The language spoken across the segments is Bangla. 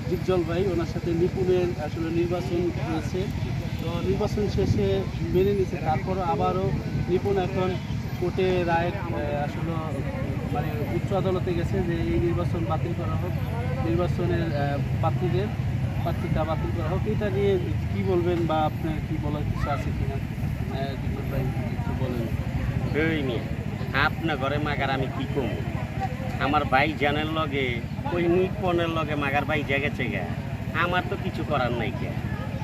ডিপজল ভাই, ওনার সাথে নিপুণের আসলে নির্বাচন হয়েছে। তো নির্বাচন শেষে মেনে নিয়েছে, তারপরও আবারও নিপুণ এখন কোর্টে রায় আসলে মানে উচ্চ আদালতে গেছে যে এই নির্বাচন বাতিল করা হোক, নির্বাচনের প্রার্থীটা বাতিল করা হোক। এটা নিয়ে কি বলবেন বা আপনার কি বলার কিছু আছে কিনা ডিপজল ভাই, একটু বলেন। এই নিয়ে আপনার ঘরে মাগার আমি কি কমু? আমার ভাই জানের লগে ওই নিপনের লগে মাগার ভাই গেছে গা, আমার তো কিছু করার নাই কে।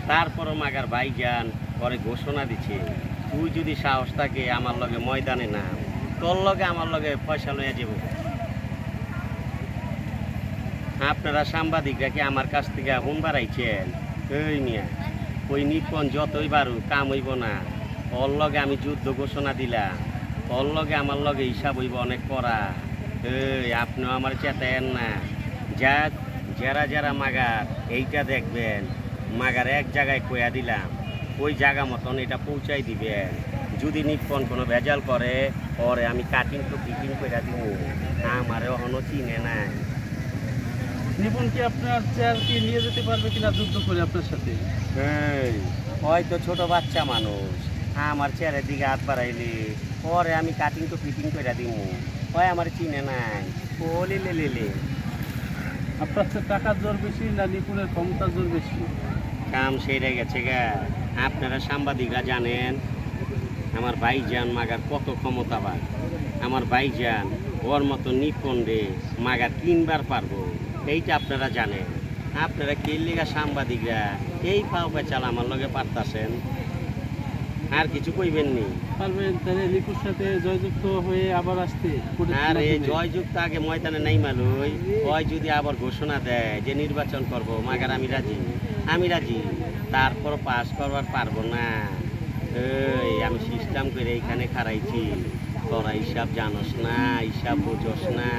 তারপরও মাগার ভাই যান পরে ঘোষণা দিচ্ছে, তুই যদি সাহস থাকে আমার লগে ময়দানে না, তোর লগে আমার লগে পয়সা লইয়া যাব। আপনারা সাংবাদিকরা কি আমার কাছ থেকে হুন বাড়াইছেন? এই মিয়া, ওই নিপন যতই বারু কাম হইব না। ওর লগে আমি যুদ্ধ ঘোষণা দিলাম, ওর লগে আমার লগে হিসাব হইব অনেক করা। এই আপনিও আমার চেতেন না। যাক, যারা যারা মাগার এইটা দেখবেন, মাগার এক জায়গায় কয়া দিলাম, ওই জায়গা মতন এটা পৌঁছাই দিবেন। যদি নিপন কোনো ভেজাল করে পরে আমি কাটিং তো ফিটিং করে দিব, আমার এখনো চিনে নাই। নিপুণ কি আপনার চেয়ার কি নিয়ে যেতে পারবে কিনা যুদ্ধ করে আপনার সাথে? এই হয়তো ছোট বাচ্চা মানুষ, আমার চেয়ারের দিকে হাত বাড়াইলে পরে আমি কাটিং তো ফিটিং করে দিব, হয় আমার চিনে নাই। ও লে লে লে লে। আপনার চেয়ে টাকার জোর বেশি না নিপুণের ক্ষমতার জোর বেশি? কাম সেরে গেছে গা। আপনারা সাংবাদিকরা জানেন আমার ভাইজান মাগার কত ক্ষমতাবান। আমার ভাইজান ওর মতো নিপুণ রে মাগার 3বার পারবো, এইটা আপনারা জানেন। আপনারা কে লিগা সাংবাদিকরা এই পাও পেঁচাল আমার লগে পারতাছেন? আর কিছু কইবেন নি? পারবেন তাহলে নিপুর সাথে জয়যুক্ত হয়ে আবার আসতে? আর এই জয়যুক্ত আগে ময়দানে নাই মালুই, ওই যদি আবার ঘোষণা দেয় যে নির্বাচন করব, মাগার আমি রাজি, আমি রাজি। তারপর পাস করবার পারবো না। এই আমি সিস্টেম করে এইখানে খারাইছি, তোরা হিসাব জানোস না, হিসাব বোঝোস না।